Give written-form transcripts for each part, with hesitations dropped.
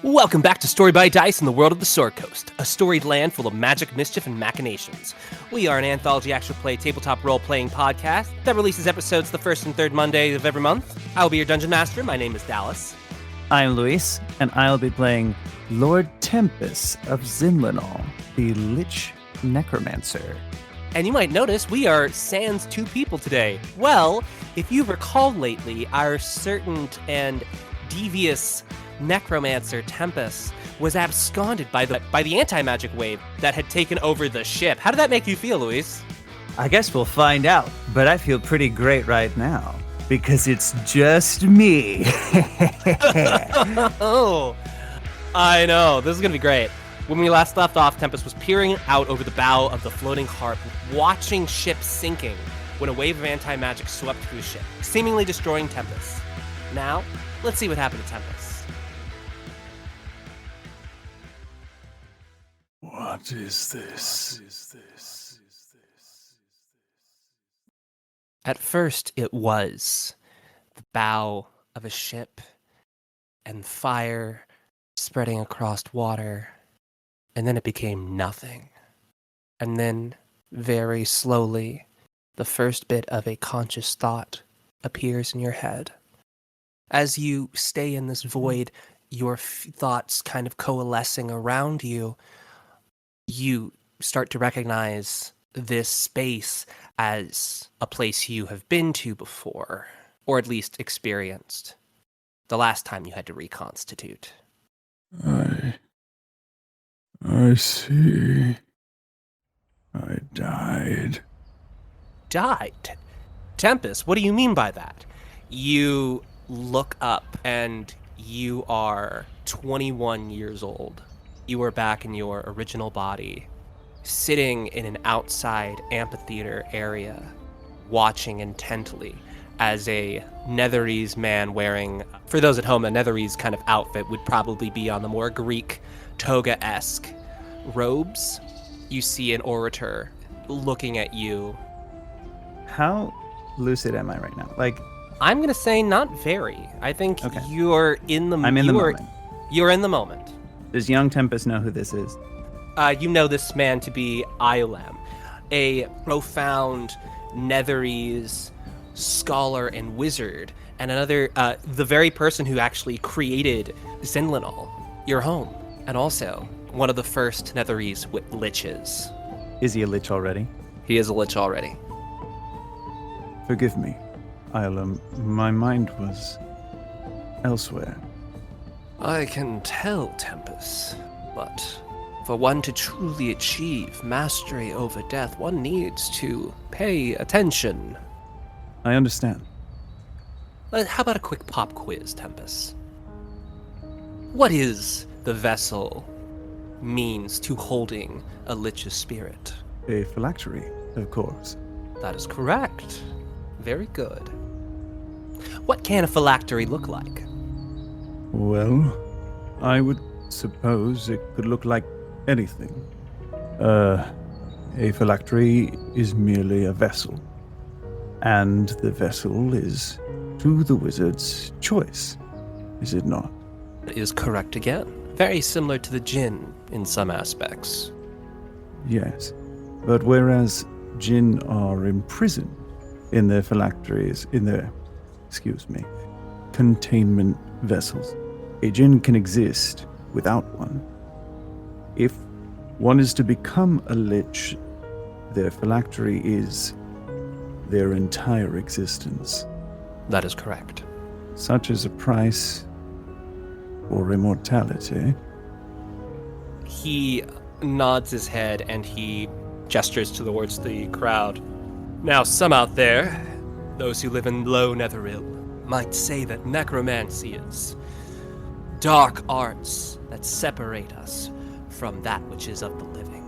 Welcome back to Story by Dice in the world of the Sword Coast, a storied land full of magic, mischief, and machinations. We are an anthology actual play tabletop role-playing podcast that releases episodes the first and third Monday of every month. I will be your dungeon master. My name is Dallas. I'm Luis, and I'll be playing Lord Tempus of Zinlinol, the Lich Necromancer. And you might notice we are sans two people today. Well, if you recall lately, our certain and devious necromancer Tempus was absconded by the anti-magic wave that had taken over the ship. How did that make you feel, Luis? I guess we'll find out, but I feel pretty great right now, because it's just me. Oh, I know. This is going to be great. When we last left off, Tempus was peering out over the bow of the floating harp, watching ships sinking when a wave of anti-magic swept through the ship, seemingly destroying Tempus. Now, let's see what happened to Tempus. What is this? At first, it was the bow of a ship and fire spreading across water, and then it became nothing. And then, very slowly, the first bit of a conscious thought appears in your head. As you stay in this void, your thoughts kind of coalescing around you, you start to recognize this space as a place you have been to before, or at least experienced, the last time you had to reconstitute. I see. I died. Died? Tempest, what do you mean by that? You look up and you are 21 years old. You are back in your original body, sitting in an outside amphitheater area, watching intently as a Netherese man wearing, for those at home, a Netherese kind of outfit would probably be on the more Greek toga-esque robes. You see an orator looking at you. How lucid am I right now? I'm going to say not very. I think Okay. you're in the I'm in the moment. You're in the moment. Does young Tempus know who this is? You know this man to be Iolam, a profound Netherese scholar and wizard, and another, the very person who actually created Zinlinol, your home, and also one of the first Netherese liches. Is he a lich already? He is a lich already. Forgive me, Ilum. My mind was elsewhere. I can tell, Tempus, but for one to truly achieve mastery over death, one needs to pay attention. I understand. How about a quick pop quiz, Tempus? What is the vessel means to holding a lich's spirit? A phylactery, of course. That is correct. Very good. What can a phylactery look like? Well, I would suppose it could look like anything. A phylactery is merely a vessel, and the vessel is to the wizard's choice, is it not? That is correct again. Very similar to the djinn in some aspects. Yes, but whereas jinn are imprisoned in their phylacteries, containment vessels, a jinn can exist without one. If one is to become a lich, their phylactery is their entire existence. That is correct. Such is a price for immortality. He nods his head and he gestures towards the crowd. Now, some out there, those who live in low Netheril, might say that necromancy is dark arts that separate us from that which is of the living.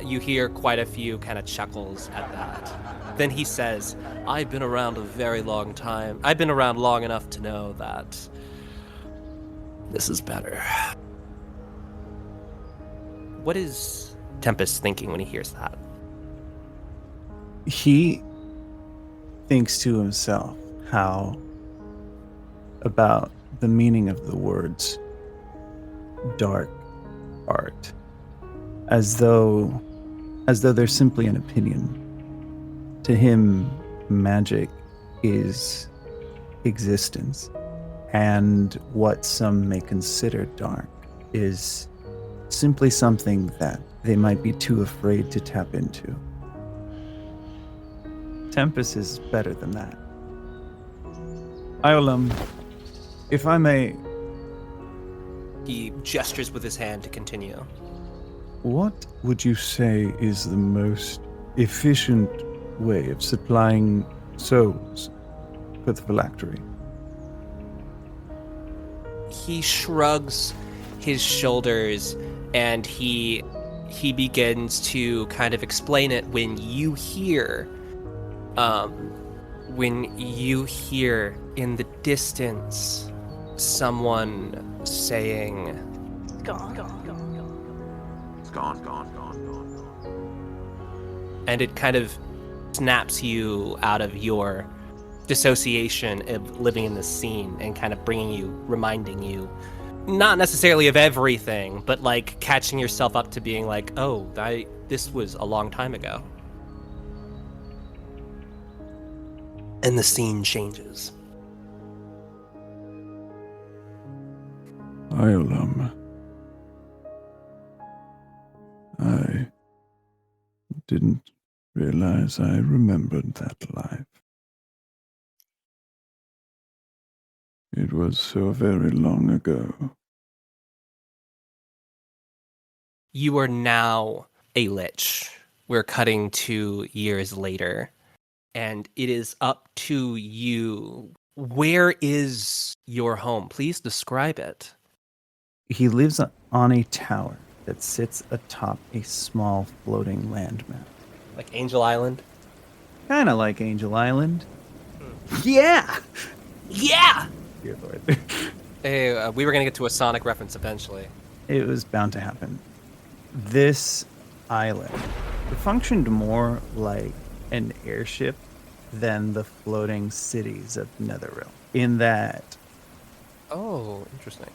You hear quite a few kind of chuckles at that. Then he says, I've been around a very long time. I've been around long enough to know that this is better. What is Tempus thinking when he hears that? He thinks to himself how about the meaning of the words dark art, as though they're simply an opinion. To him, magic is existence, and what some may consider dark is simply something that they might be too afraid to tap into. Tempus is better than that. Iolam, if I may, He gestures with his hand to continue. what would you say is the most efficient way of supplying souls for the phylactery? He shrugs his shoulders and he begins to kind of explain it when you hear in the distance someone saying, Gone. It's gone. and it kind of snaps you out of your dissociation of living in this scene and kind of reminding you, not necessarily of everything, but like catching yourself up to being like, oh, this was a long time ago. And the scene changes. Iolam, I didn't realize I remembered that life. It was so very long ago. You are now a lich. We're cutting 2 years later, and it is up to you. Where is your home? Please describe it. He lives on a tower that sits atop a small floating landmass. Like Angel Island? Kind of like Angel Island. Yeah! Yeah! Dear Lord. Hey, we were going to get to a Sonic reference eventually. It was bound to happen. This island functioned more like an airship than the floating cities of Netherese, in that Oh, interesting.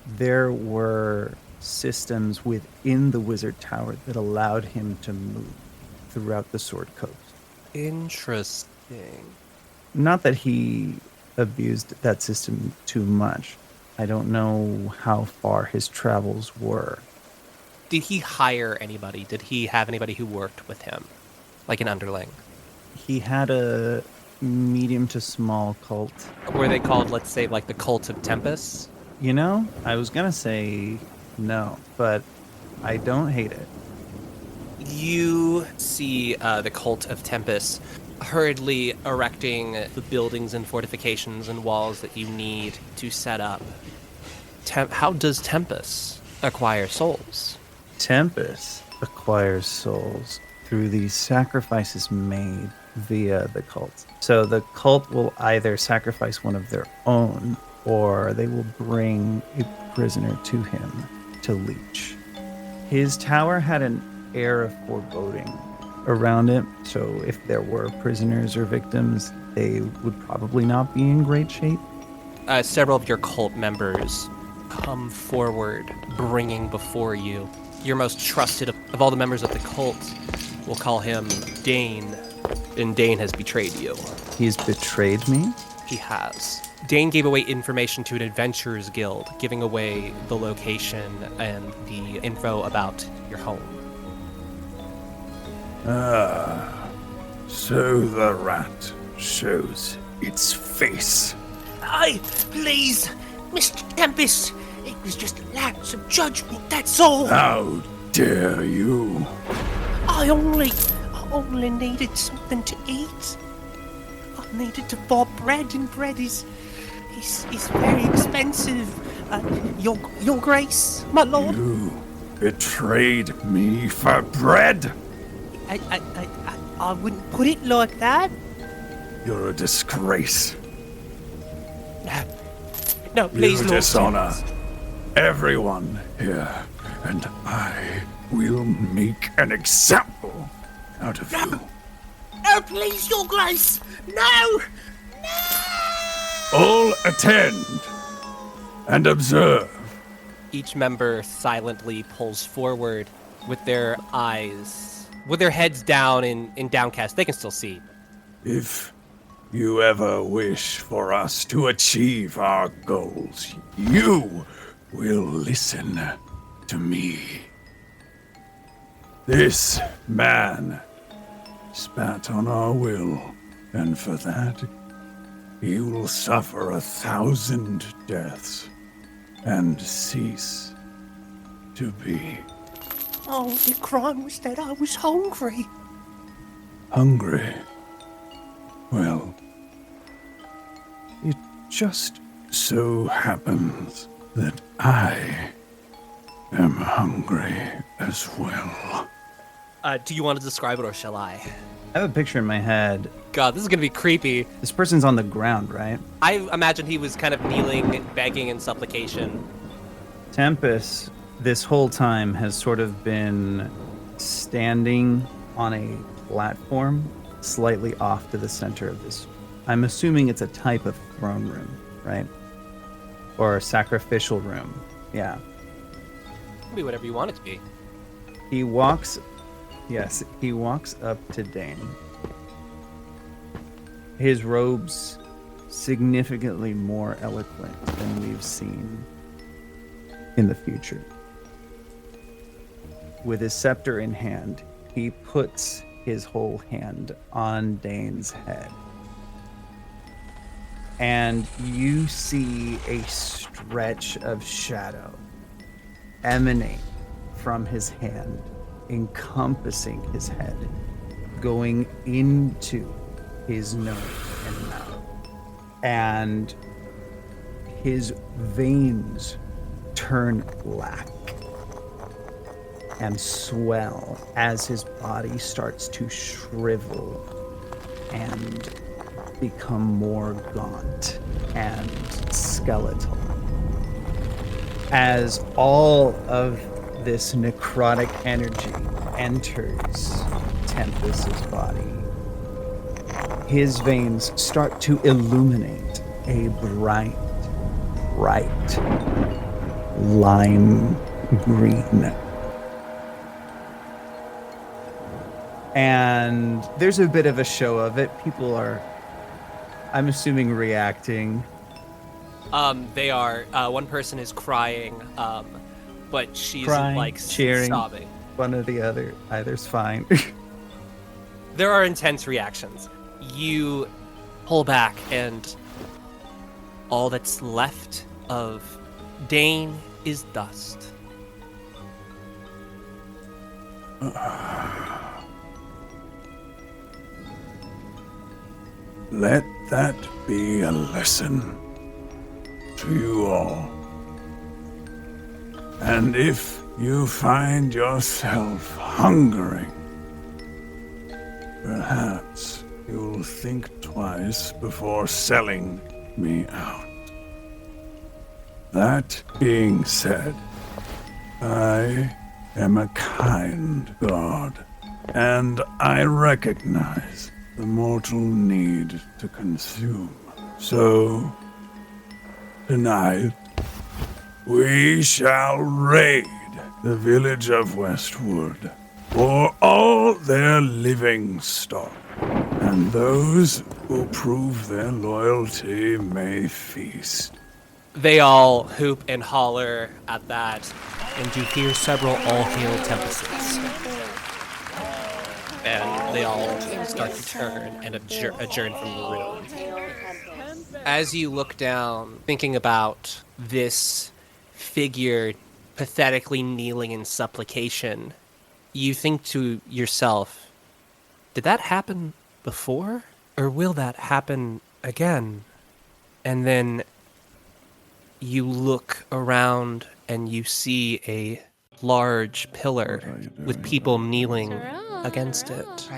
there were systems within the wizard tower that allowed him to move throughout the Sword Coast. Interesting. Not that he abused that system too much. I don't know how far his travels were. Did he hire anybody? Did he have anybody who worked with him? Like an underling? He had a medium to small cult. Were they called, let's say, like the Cult of Tempus? You know, I was gonna say no, but I don't hate it. You see the Cult of Tempus hurriedly erecting the buildings and fortifications and walls that you need to set up. How does Tempus acquire souls? Tempus acquires souls through the sacrifices made via the cult. So the cult will either sacrifice one of their own, or they will bring a prisoner to him to leech. His tower had an air of foreboding around it, so if there were prisoners or victims, they would probably not be in great shape. Several of your cult members come forward, bringing before you your most trusted of all the members of the cult. We'll call him Dane, and Dane has betrayed you. He's betrayed me? He has. Dane gave away information to an adventurers guild, giving away the location and the info about your home. Ah, so the rat shows its face. Aye, please, Mr. Tempest. It was just a lapse of judgment, that's all. How dare you? I only needed something to eat. I needed to buy bread, and bread is very expensive. Your Grace, my lord. You betrayed me for bread? I wouldn't put it like that. You're a disgrace. No, please, You Lord. dishonor everyone here, and I will make an example out of you. No, please, Your Grace. No. All attend. and observe. Each member silently pulls forward with their eyes, with their heads down in downcast. They can still see. If you ever wish for us to achieve our goals, you will listen to me. This man spat on our will, and for that, he will suffer 1,000 deaths and cease to be. Oh, the crime was that I was hungry. Hungry? Well, it just so happens that I am hungry as well. Do you want to describe it or shall I? I have a picture in my head. God, this is going to be creepy. This person's on the ground, right? I imagine he was kind of kneeling, begging in supplication. Tempus, this whole time, has sort of been standing on a platform slightly off to the center of this. I'm assuming it's a type of throne room, right? Or a sacrificial room. Yeah. It can be whatever you want it to be. He walks up to Dane. His robes significantly more eloquent than we've seen in the future. With his scepter in hand, he puts his whole hand on Dane's head. And you see a stretch of shadow emanate from his hand, encompassing his head, going into his nose and mouth. And his veins turn black and swell as his body starts to shrivel and become more gaunt and skeletal. As all of this necrotic energy enters Tempus's body, his veins start to illuminate a bright lime green. And there's a bit of a show of it. People are, I'm assuming, reacting. They are. One person is crying, but she's Crying, like cheering. sobbing. One or the other. Either's fine. There are intense reactions. You pull back, and all that's left of Dane is dust. Let that be a lesson to you all. And if you find yourself hungering, perhaps you'll think twice before selling me out. That being said, I am a kind god, and I recognize the mortal need to consume. So, tonight, we shall raid the village of Westwood for all their living stock, and those who prove their loyalty may feast. They all hoop and holler at that, and you hear several all hail Tempuses. And they all start to turn and adjourn from the room. As you look down, thinking about this figure pathetically kneeling in supplication, you think to yourself, did that happen before? Or will that happen again? And then you look around and you see a large pillar with people kneeling against it.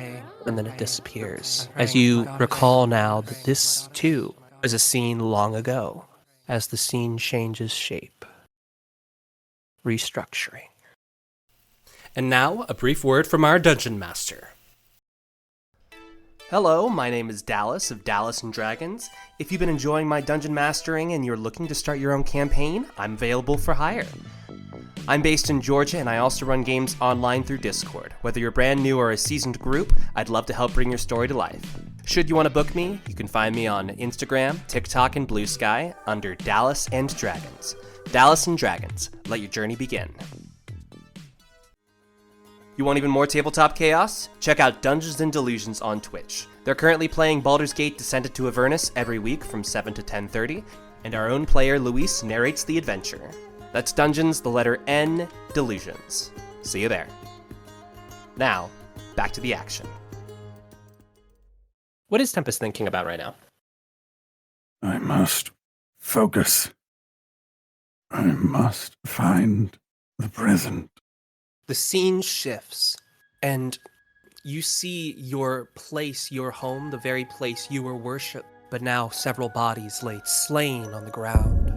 And then it disappears. As you recall now that this, too, was a scene long ago, as the scene changes shape. Restructuring. And now, a brief word from our Dungeon Master. Hello, my name is Dallas of Dallas and Dragons. If you've been enjoying my dungeon mastering and you're looking to start your own campaign, I'm available for hire. I'm based in Georgia and I also run games online through Discord. Whether you're brand new or a seasoned group, I'd love to help bring your story to life. Should you want to book me, you can find me on Instagram, TikTok, and Blue Sky under Dallas and Dragons. Dallas and Dragons, let your journey begin. You want even more tabletop chaos? Check out Dungeons and Delusions on Twitch. They're currently playing Baldur's Gate Descended to Avernus every week from 7 to 10:30, and our own player Luis narrates the adventure. That's Dungeons, the letter N, Delusions. See you there. Now, back to the action. What is Tempus thinking about right now? I must focus. I must find the present. The scene shifts, and you see your place, your home, the very place you were worshipped, but now several bodies lay slain on the ground.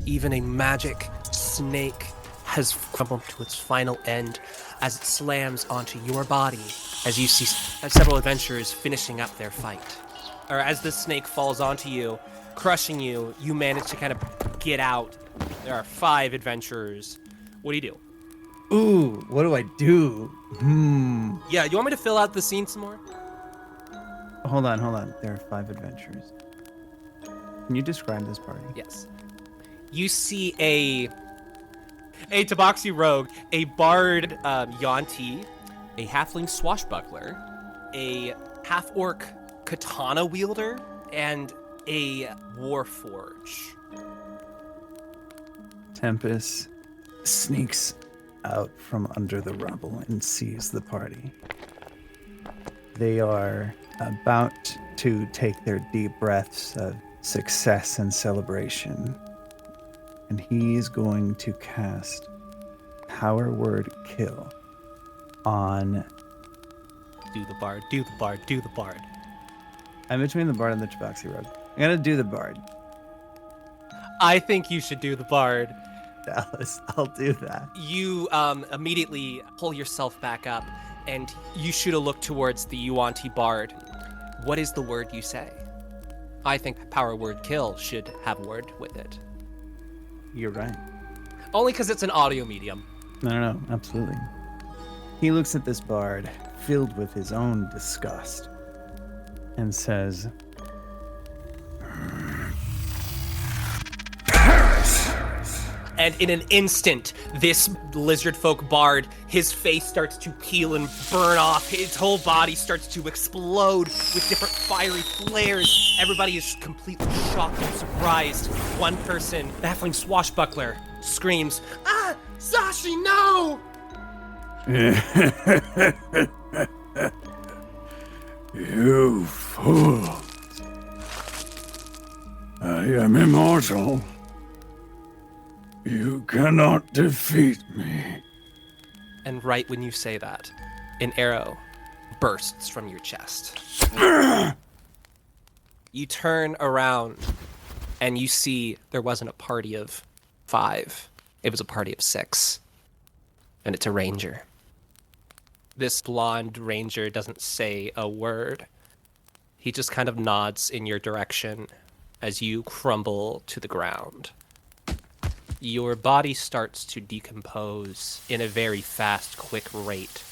Even a magic snake has crumbled to its final end as it slams onto your body, as you see several adventurers finishing up their fight. Or as the snake falls onto you, crushing you, you manage to kind of get out. There are 5 adventurers. What do you do? Ooh, what do I do? Yeah, you want me to fill out the scene some more? Hold on. There are 5 adventurers. Can you describe this party? Yes. You see a Tabaxi rogue, a bard Yuan-Ti, a halfling swashbuckler, a half-orc katana wielder, and a warforge. Tempus sneaks out from under the rubble and sees the party. They are about to take their deep breaths of success and celebration. And he's going to cast Power Word Kill on... Do the bard, do the bard, do the bard. I'm between the bard and the Tabaxi rogue. I'm gonna do the bard. I think you should do the bard. Dallas, I'll do that. You immediately pull yourself back up, and you shoot a look towards the Yuan-Ti bard. What is the word you say? I think Power Word Kill should have a word with it. You're right. Only because it's an audio medium. No, absolutely. He looks at this bard, filled with his own disgust, and says, And in an instant, this lizard folk bard, his face starts to peel and burn off. His whole body starts to explode with different fiery flares. Everybody is completely shocked and surprised. One person, the halfling swashbuckler, screams, "Ah, Sashi, no!" You fool. I am immortal. You cannot defeat me. And right when you say that, an arrow bursts from your chest. You turn around and you see there wasn't a party of 5. It was a party of 6. And it's a ranger. This blonde ranger doesn't say a word. He just kind of nods in your direction as you crumble to the ground. Your body starts to decompose in a very fast, quick rate.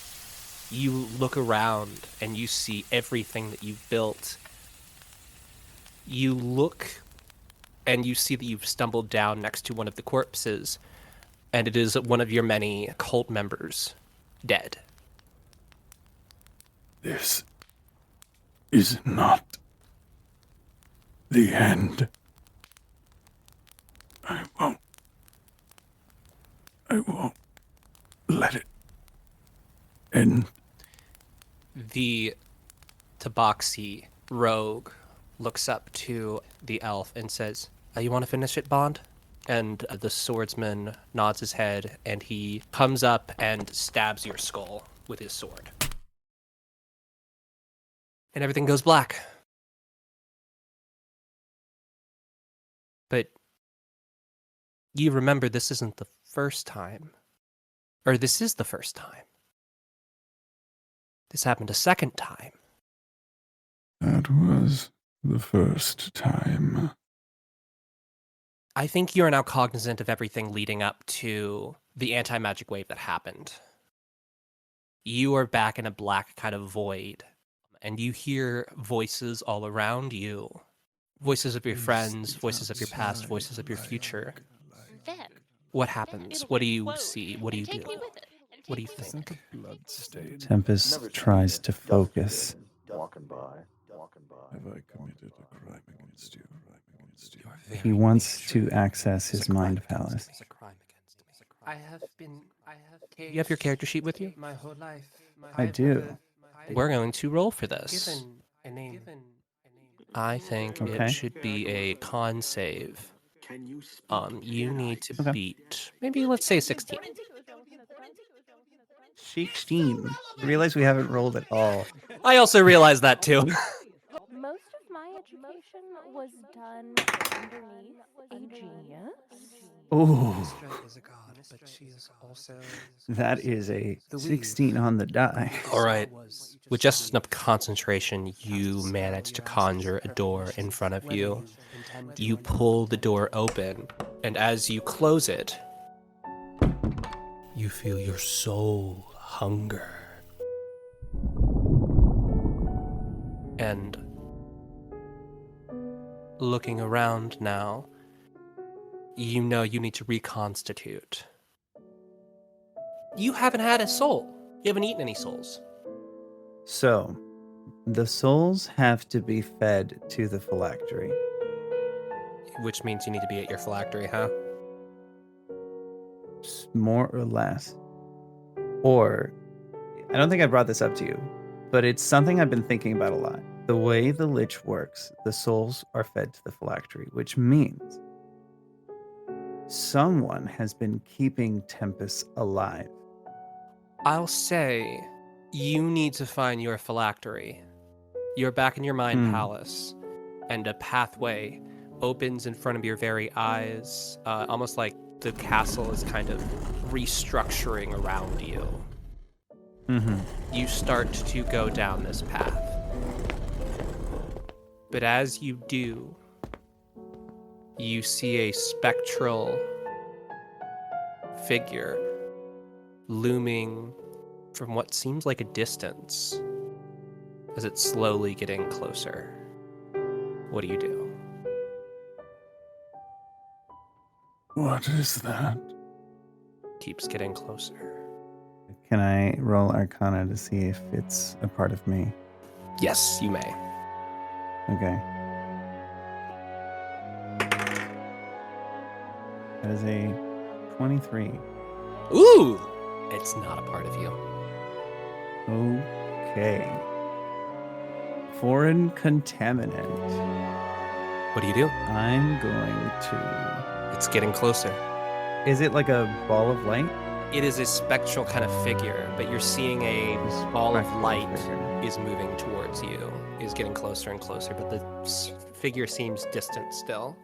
You look around and you see everything that you've built. You look and you see that you've stumbled down next to one of the corpses, and it is one of your many cult members dead. This is not the end. I won't let it end. The Tabaxi rogue looks up to the elf and says, "You want to finish it, Bond?" And the swordsman nods his head, and he comes up and stabs your skull with his sword. And everything goes black. But you remember this isn't the first time. Or this is the first time. This happened a second time. That was the first time. I think you are now cognizant of everything leading up to the anti-magic wave that happened. You are back in a black kind of void, and you hear voices all around you. Voices of your friends, voices of your past, voices of your future. What happens? What do you see? What do you do? What do you think? Blood stain. Tempest tries to focus. Walking by. Have I committed a crime against you? He wants to access his mind palace. I have been. You have your character sheet with you? My whole life. I do. We're going to roll for this. Given a name. I think Okay. it should be a con save. Can you speak? You need to Okay. beat, maybe let's say 16. 16. Realize we haven't rolled at all. I also realized that too. Most of my education was done underneath a genius. Ooh, Is a god, but she is also that is a 16 on the die. All right. With just enough concentration, you manage to conjure a door in front of you. You pull the door open, and as you close it, you feel your soul hunger. And looking around now, you know you need to reconstitute. You haven't had a soul. You haven't eaten any souls. So, the souls have to be fed to the phylactery. Which means you need to be at your phylactery, huh? More or less. Or, I don't think I brought this up to you, but it's something I've been thinking about a lot. The way the Lich works, the souls are fed to the phylactery, which means someone has been keeping Tempus alive. I'll say you need to find your phylactery. You're back in your mind palace, and a pathway opens in front of your very eyes, almost like the castle is kind of restructuring around you. You start to go down this path. But as you do, you see a spectral figure looming from what seems like a distance as it's slowly getting closer. What do you do? What is that? Keeps getting closer. Can I roll Arcana to see if it's a part of me? Yes, you may. Okay. That is a 23. Ooh! It's not a part of you. Okay. Foreign contaminant. What do you do? I'm going to... It's getting closer. Is it like a ball of light? It is a spectral kind of figure, but you're seeing a ball of Spectral light figure. is moving towards you, is getting closer and closer, but the figure seems distant still.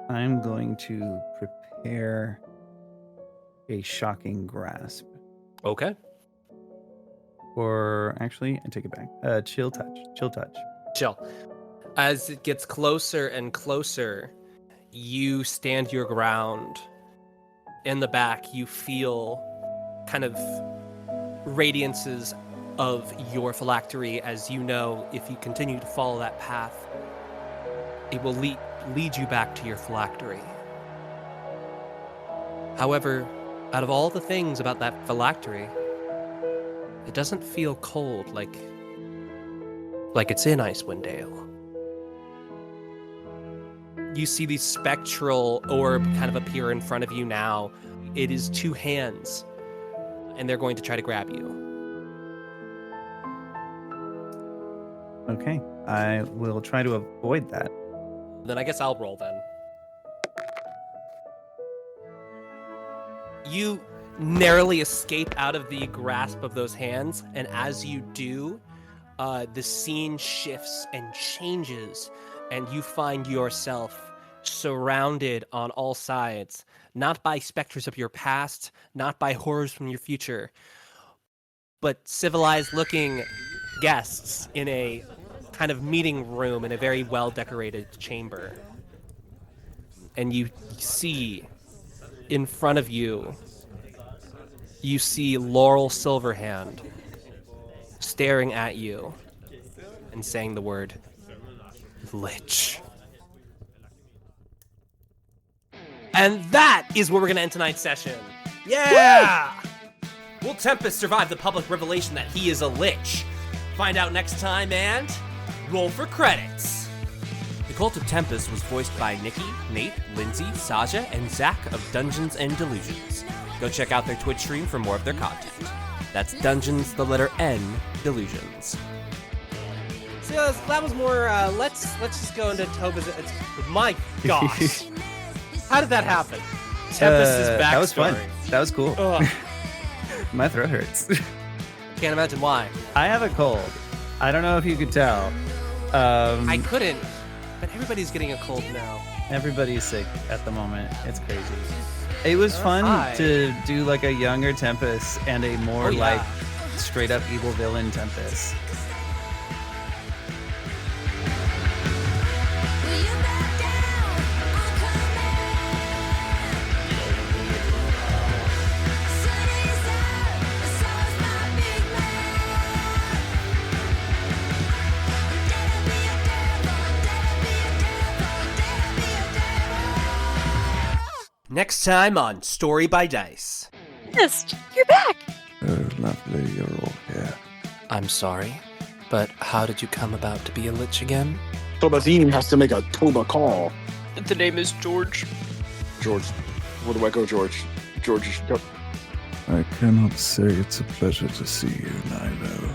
I'm going to prepare a shocking grasp. Okay. Or actually, I take it back. Chill touch. Chill touch. Chill. As it gets closer and closer, you stand your ground. In the back, you feel kind of radiances of your phylactery, as you know, if you continue to follow that path, it will lead you back to your phylactery. However, out of all the things about that phylactery, it doesn't feel cold like it's in Icewind Dale. You see these spectral orb kind of appear in front of you now. It is two hands, and they're going to try to grab you. Okay. I will try to avoid that. Then I guess I'll roll then. You narrowly escape out of the grasp of those hands, and as you do, the scene shifts and changes, and you find yourself surrounded on all sides, not by specters of your past, not by horrors from your future, but civilized-looking guests in a kind of meeting room in a very well-decorated chamber. And you see in front of you, you see Laurel Silverhand staring at you and saying the word Lich. And that is where we're going to end tonight's session. Yeah! Will Tempus survive the public revelation that he is a Lich? Find out next time and roll for credits. The Cult of Tempus was voiced by Nikki, Nate, Lindsay, Saja, and Zach of Dungeons and Delusions. Go check out their Twitch stream for more of their content. That's Dungeons, the letter N, Delusions. So that was more, let's just go into Toba's, my gosh. How did that happen? Tempest's backstory. That was fun. That was cool. My throat hurts. Can't imagine why. I have a cold. I don't know if you could tell. I couldn't, but everybody's getting a cold now. Everybody's sick at the moment. It's crazy. It was fun Hi. to do like a younger Tempest and a more like straight up evil villain Tempest. Next time on Story by Dice. Mist, you're back! Oh, lovely, you're all here. I'm sorry, but how did you come about to be a Lich again? Tobazine has to make a Toba call. The name is George. George, where do I go, George? George, I cannot say it's a pleasure to see you, Nilo.